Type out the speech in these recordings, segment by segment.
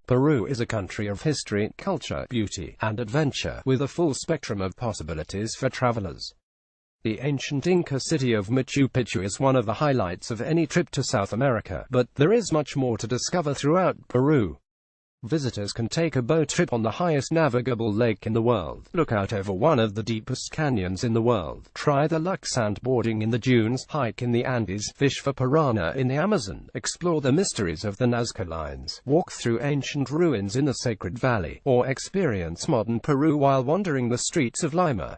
Peru is a country of history, culture, beauty, and adventure, with a full spectrum of possibilities for travelers. The ancient Inca city of Machu Picchu is one of the highlights of any trip to South America, but there is much more to discover throughout Peru. Visitors can take a boat trip on the highest navigable lake in the world, look out over one of the deepest canyons in the world, try the luck sandboarding in the dunes, hike in the Andes, fish for piranha in the Amazon, explore the mysteries of the Nazca lines, walk through ancient ruins in the Sacred Valley, or experience modern Peru while wandering the streets of Lima.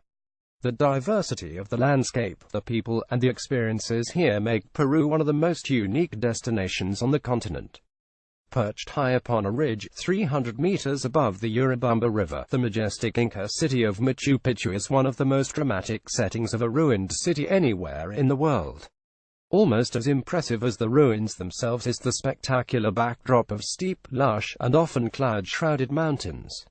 The diversity of the landscape, the people, and the experiences here make Peru one of the most unique destinations on the continent. Perched high upon a ridge, 300 meters above the Urubamba River, the majestic Inca city of Machu Picchu is one of the most dramatic settings of a ruined city anywhere in the world. Almost as impressive as the ruins themselves is the spectacular backdrop of steep, lush, and often cloud-shrouded mountains.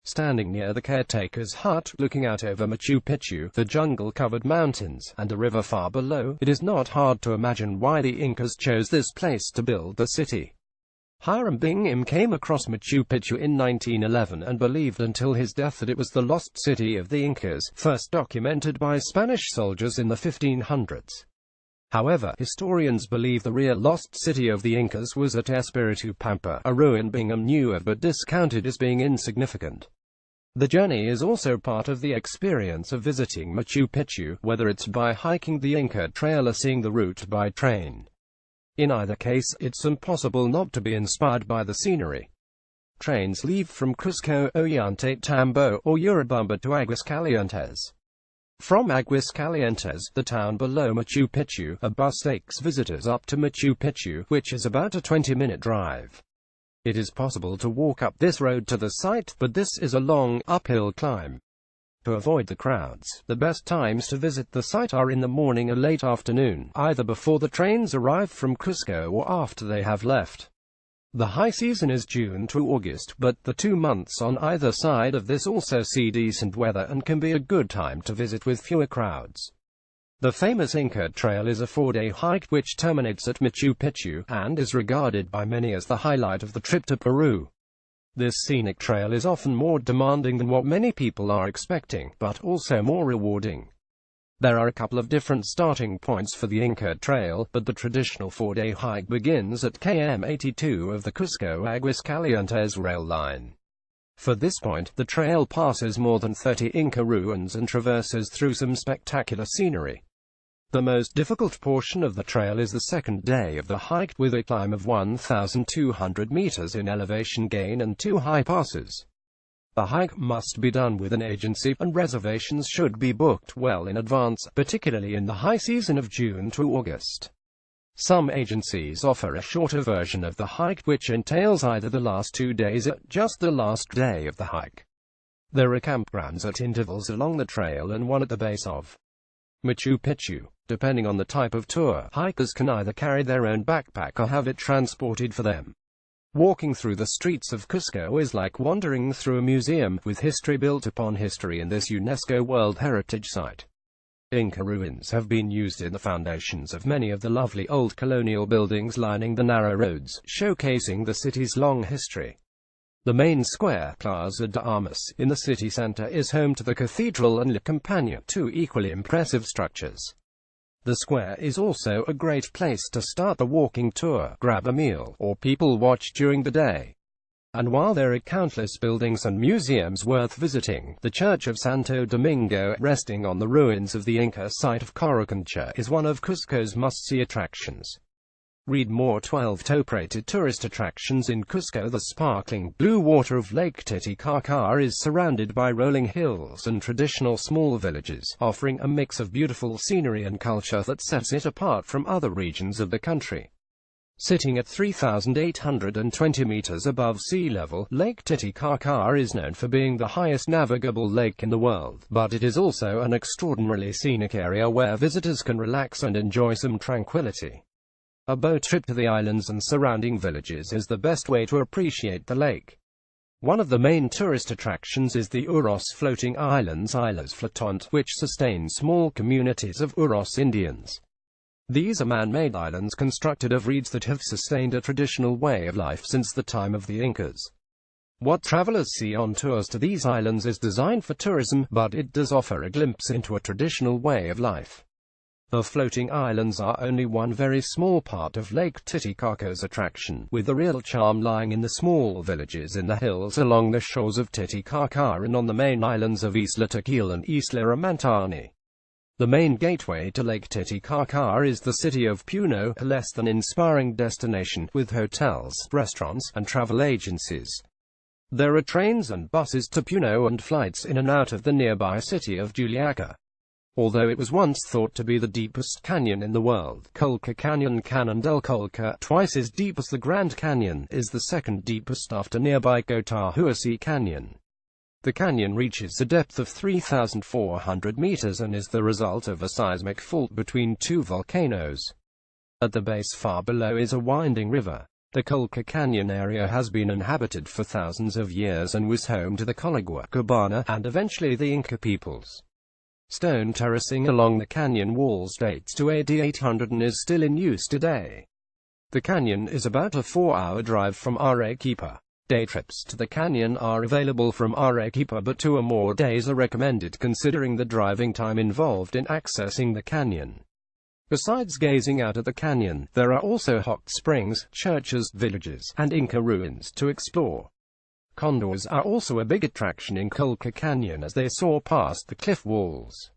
Standing near the caretaker's hut, looking out over Machu Picchu, the jungle-covered mountains, and the river far below, it is not hard to imagine why the Incas chose this place to build the city. Hiram Bingham came across Machu Picchu in 1911 and believed until his death that it was the lost city of the Incas, first documented by Spanish soldiers in the 1500s. However, historians believe the real lost city of the Incas was at Espiritu Pampa, a ruin Bingham knew of but discounted as being insignificant. The journey is also part of the experience of visiting Machu Picchu, whether it's by hiking the Inca Trail or seeing the route by train. In either case, it's impossible not to be inspired by the scenery. Trains leave from Cusco, Ollantaytambo, or Urubamba to Aguascalientes. From Aguascalientes, the town below Machu Picchu, a bus takes visitors up to Machu Picchu, which is about a 20-minute drive. It is possible to walk up this road to the site, but this is a long, uphill climb. To avoid the crowds, the best times to visit the site are in the morning or late afternoon, either before the trains arrive from Cusco or after they have left. The high season is June to August, but the 2 months on either side of this also see decent weather and can be a good time to visit with fewer crowds. The famous Inca Trail is a 4-day hike which terminates at Machu Picchu, and is regarded by many as the highlight of the trip to Peru. This scenic trail is often more demanding than what many people are expecting, but also more rewarding. There are a couple of different starting points for the Inca Trail, but the traditional 4-day hike begins at km 82 of the Cusco-Aguascalientes rail line. For this point, the trail passes more than 30 Inca ruins and traverses through some spectacular scenery. The most difficult portion of the trail is the second day of the hike, with a climb of 1,200 meters in elevation gain and 2 high passes. The hike must be done with an agency, and reservations should be booked well in advance, particularly in the high season of June to August. Some agencies offer a shorter version of the hike, which entails either the last 2 days or just the last day of the hike. There are campgrounds at intervals along the trail and one at the base of Machu Picchu. Depending on the type of tour, hikers can either carry their own backpack or have it transported for them. Walking through the streets of Cusco is like wandering through a museum, with history built upon history in this UNESCO World Heritage Site. Inca ruins have been used in the foundations of many of the lovely old colonial buildings lining the narrow roads, showcasing the city's long history. The main square, Plaza de Armas, in the city center is home to the cathedral and La Campana, 2 equally impressive structures. The square is also a great place to start the walking tour, grab a meal, or people watch during the day. And while there are countless buildings and museums worth visiting, the Church of Santo Domingo, resting on the ruins of the Inca site of Coricancha, is one of Cusco's must-see attractions. Read more. 12 top-rated tourist attractions in Cusco. The sparkling blue water of Lake Titicaca is surrounded by rolling hills and traditional small villages, offering a mix of beautiful scenery and culture that sets it apart from other regions of the country. Sitting at 3,820 meters above sea level, Lake Titicaca is known for being the highest navigable lake in the world, but it is also an extraordinarily scenic area where visitors can relax and enjoy some tranquility. A boat trip to the islands and surrounding villages is the best way to appreciate the lake. One of the main tourist attractions is the Uros floating islands, Islas Flotantes, which sustain small communities of Uros Indians. These are man-made islands constructed of reeds that have sustained a traditional way of life since the time of the Incas. What travelers see on tours to these islands is designed for tourism, but it does offer a glimpse into a traditional way of life. The floating islands are only one very small part of Lake Titicaca's attraction, with the real charm lying in the small villages in the hills along the shores of Titicaca and on the main islands of Isla Tequil and Isla Amantani. The main gateway to Lake Titicaca is the city of Puno, a less than inspiring destination, with hotels, restaurants, and travel agencies. There are trains and buses to Puno and flights in and out of the nearby city of Juliaca. Although it was once thought to be the deepest canyon in the world, Colca Canyon, Canon del Colca, twice as deep as the Grand Canyon, is the second deepest after nearby Cotahuasi Canyon. The canyon reaches a depth of 3,400 meters and is the result of a seismic fault between two volcanoes. At the base far below is a winding river. The Colca Canyon area has been inhabited for thousands of years and was home to the Coligua, Cabana, and eventually the Inca peoples. Stone terracing along the canyon walls dates to AD 800 and is still in use today. The canyon is about a 4-hour drive from Arequipa. Day trips to the canyon are available from Arequipa, but 2 or more days are recommended considering the driving time involved in accessing the canyon. Besides gazing out at the canyon, there are also hot springs, churches, villages, and Inca ruins to explore. Condors are also a big attraction in Colca Canyon as they soar past the cliff walls.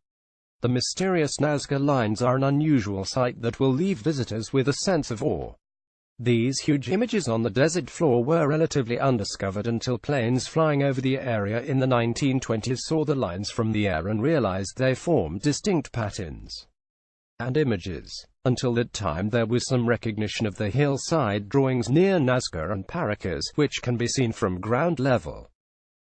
The mysterious Nazca lines are an unusual sight that will leave visitors with a sense of awe. These huge images on the desert floor were relatively undiscovered until planes flying over the area in the 1920s saw the lines from the air and realized they formed distinct patterns and images. Until that time there was some recognition of the hillside drawings near Nazca and Paracas, which can be seen from ground level.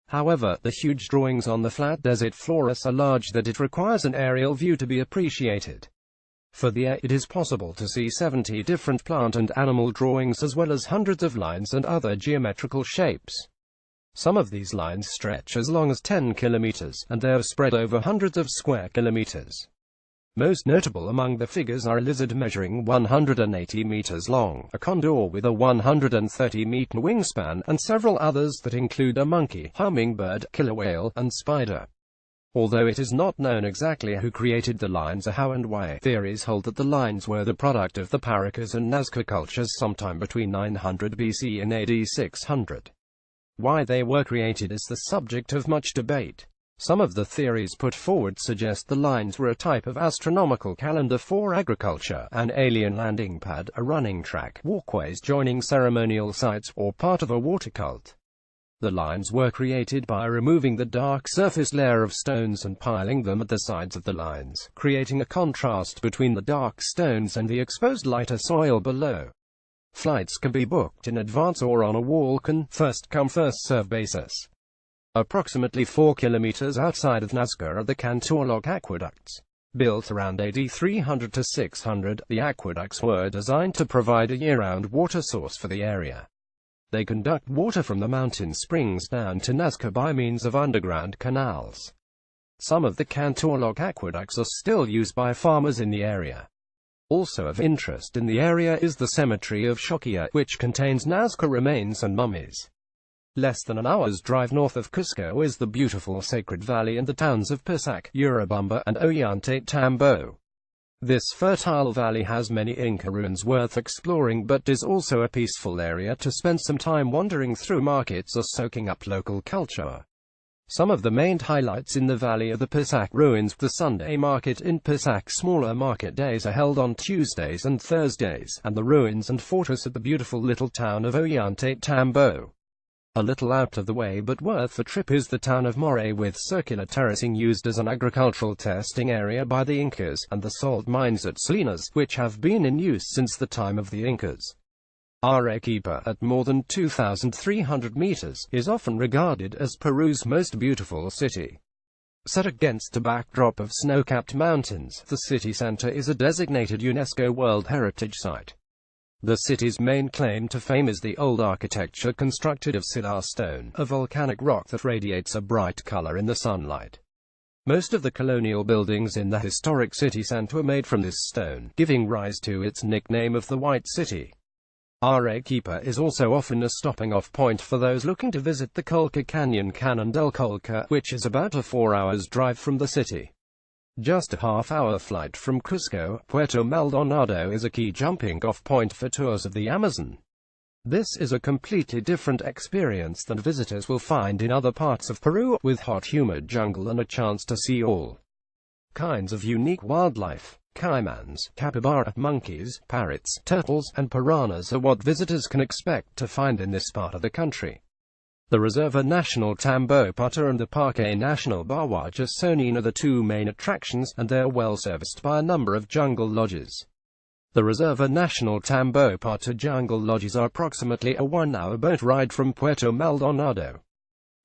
However, the huge drawings on the flat desert floor are so large that it requires an aerial view to be appreciated. For the air, it is possible to see 70 different plant and animal drawings as well as hundreds of lines and other geometrical shapes. Some of these lines stretch as long as 10 kilometers, and they are spread over hundreds of square kilometers. Most notable among the figures are a lizard measuring 180 meters long, a condor with a 130-meter wingspan, and several others that include a monkey, hummingbird, killer whale, and spider. Although it is not known exactly who created the lines or how and why, theories hold that the lines were the product of the Paracas and Nazca cultures sometime between 900 BC and AD 600. Why they were created is the subject of much debate. Some of the theories put forward suggest the lines were a type of astronomical calendar for agriculture, an alien landing pad, a running track, walkways joining ceremonial sites, or part of a water cult. The lines were created by removing the dark surface layer of stones and piling them at the sides of the lines, creating a contrast between the dark stones and the exposed lighter soil below. Flights can be booked in advance or on a walk-in, first-come first-served basis. Approximately 4 kilometers outside of Nazca are the Cantorloc aqueducts. Built around AD 300 to 600, the aqueducts were designed to provide a year-round water source for the area. They conduct water from the mountain springs down to Nazca by means of underground canals. Some of the Cantorloc aqueducts are still used by farmers in the area. Also of interest in the area is the cemetery of Choquilla, which contains Nazca remains and mummies. Less than an hour's drive north of Cusco is the beautiful Sacred Valley and the towns of Pisac, Urubamba, and Ollantaytambo. This fertile valley has many Inca ruins worth exploring, but is also a peaceful area to spend some time wandering through markets or soaking up local culture. Some of the main highlights in the valley are the Pisac ruins, the Sunday market in Pisac. Smaller market days are held on Tuesdays and Thursdays, and the ruins and fortress at the beautiful little town of Ollantaytambo. A little out of the way but worth a trip is the town of Moray, with circular terracing used as an agricultural testing area by the Incas, and the salt mines at Salinas, which have been in use since the time of the Incas. Arequipa, at more than 2,300 meters, is often regarded as Peru's most beautiful city. Set against a backdrop of snow-capped mountains, the city center is a designated UNESCO World Heritage Site. The city's main claim to fame is the old architecture constructed of sillar stone, a volcanic rock that radiates a bright color in the sunlight. Most of the colonial buildings in the historic city centre were made from this stone, giving rise to its nickname of the White City. Arequipa is also often a stopping-off point for those looking to visit the Colca Canyon Canon del Colca, which is about a 4 hours drive from the city. Just a half-hour flight from Cusco, Puerto Maldonado is a key jumping-off point for tours of the Amazon. This is a completely different experience than visitors will find in other parts of Peru, with hot humid jungle and a chance to see all kinds of unique wildlife. Caimans, capybara, monkeys, parrots, turtles, and piranhas are what visitors can expect to find in this part of the country. The Reserva Nacional Tambopata and the Parque Nacional Bawah Jasonine are the two main attractions, and they are well serviced by a number of jungle lodges. The Reserva Nacional Tambopata jungle lodges are approximately a 1-hour boat ride from Puerto Maldonado.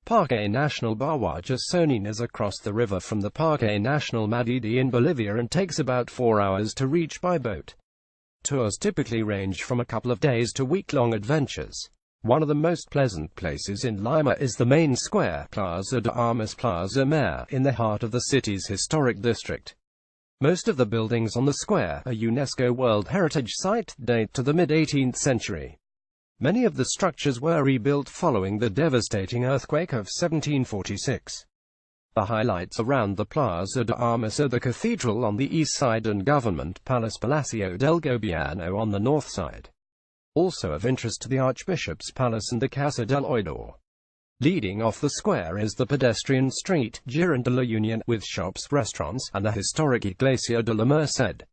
Parque Nacional Bawah Jasonine is across the river from the Parque Nacional Madidi in Bolivia and takes about 4 hours to reach by boat. Tours typically range from a couple of days to week-long adventures. One of the most pleasant places in Lima is the main square, Plaza de Armas Plaza Mayor, in the heart of the city's historic district. Most of the buildings on the square, a UNESCO World Heritage Site, date to the mid-18th century. Many of the structures were rebuilt following the devastating earthquake of 1746. The highlights around the Plaza de Armas are the cathedral on the east side and Government Palace Palacio del Gobierno on the north side. Also of interest to the Archbishop's Palace and the Casa del Oidor. Leading off the square is the pedestrian street, Girón de la Unión, with shops, restaurants, and the historic Iglesia de la Merced.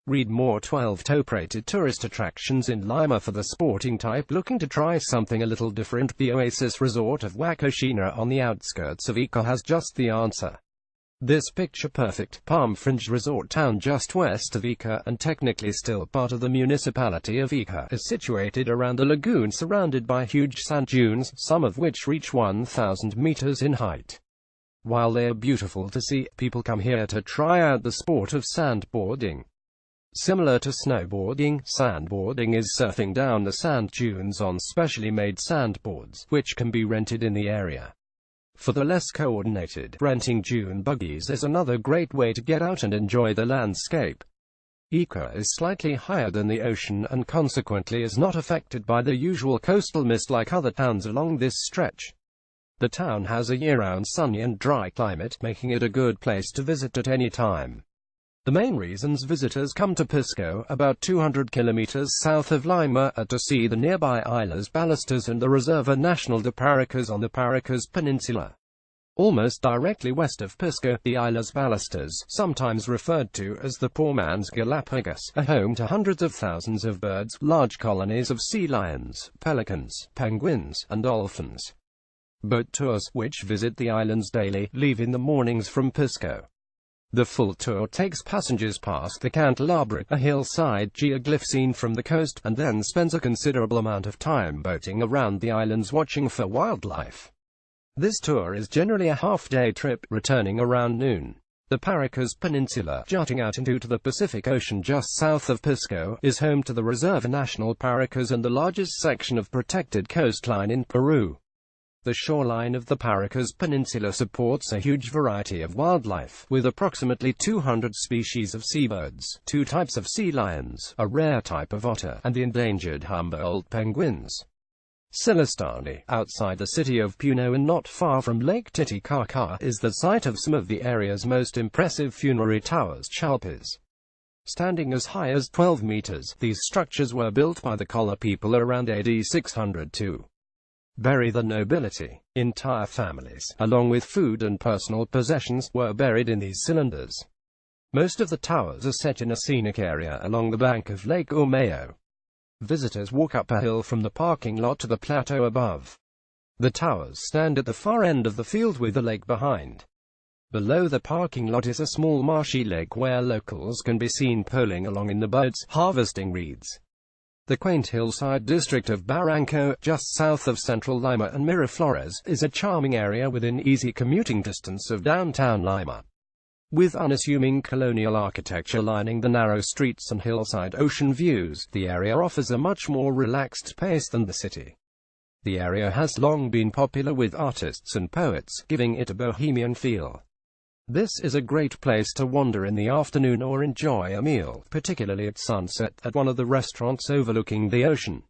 Read more 12 top-rated tourist attractions in Lima for the sporting type looking to try something a little different. The Oasis Resort of Huacochina on the outskirts of Ica has just the answer. This picture-perfect, palm-fringed resort town just west of Ica, and technically still part of the municipality of Ica, is situated around a lagoon surrounded by huge sand dunes, some of which reach 1,000 meters in height. While they are beautiful to see, people come here to try out the sport of sandboarding. Similar to snowboarding, sandboarding is surfing down the sand dunes on specially made sandboards, which can be rented in the area. For the less coordinated, renting dune buggies is another great way to get out and enjoy the landscape. Ica is slightly higher than the ocean and consequently is not affected by the usual coastal mist like other towns along this stretch. The town has a year-round sunny and dry climate, making it a good place to visit at any time. The main reasons visitors come to Pisco, about 200 kilometers south of Lima, are to see the nearby Islas Ballestas and the Reserva Nacional de Paracas on the Paracas Peninsula. Almost directly west of Pisco, the Islas Ballestas, sometimes referred to as the poor man's Galapagos, are home to hundreds of thousands of birds, large colonies of sea lions, pelicans, penguins, and dolphins. Boat tours, which visit the islands daily, leave in the mornings from Pisco. The full tour takes passengers past the Candelabra, a hillside geoglyph seen from the coast, and then spends a considerable amount of time boating around the islands watching for wildlife. This tour is generally a half-day trip, returning around noon. The Paracas Peninsula, jutting out into the Pacific Ocean just south of Pisco, is home to the Reserva Nacional Paracas and the largest section of protected coastline in Peru. The shoreline of the Paracas Peninsula supports a huge variety of wildlife, with approximately 200 species of seabirds, 2 types of sea lions, a rare type of otter, and the endangered Humboldt penguins. Silistani, outside the city of Puno and not far from Lake Titicaca, is the site of some of the area's most impressive funerary towers, chalpes. Standing as high as 12 meters, these structures were built by the Colla people around AD 600 to bury the nobility. Entire families, along with food and personal possessions, were buried in these cylinders. Most of the towers are set in a scenic area along the bank of Lake Ormeo. Visitors walk up a hill from the parking lot to the plateau above. The towers stand at the far end of the field with the lake behind. Below the parking lot is a small marshy lake where locals can be seen poling along in the boats, harvesting reeds. The quaint hillside district of Barranco, just south of central Lima and Miraflores, is a charming area within easy commuting distance of downtown Lima. With unassuming colonial architecture lining the narrow streets and hillside ocean views, the area offers a much more relaxed pace than the city. The area has long been popular with artists and poets, giving it a bohemian feel. This is a great place to wander in the afternoon or enjoy a meal, particularly at sunset, at one of the restaurants overlooking the ocean.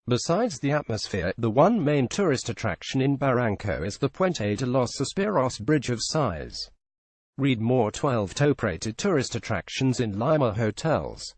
Besides the atmosphere, the one main tourist attraction in Barranco is the Puente de los Suspiros Bridge of Sighs. Read more. 12 top-rated tourist attractions in Lima hotels.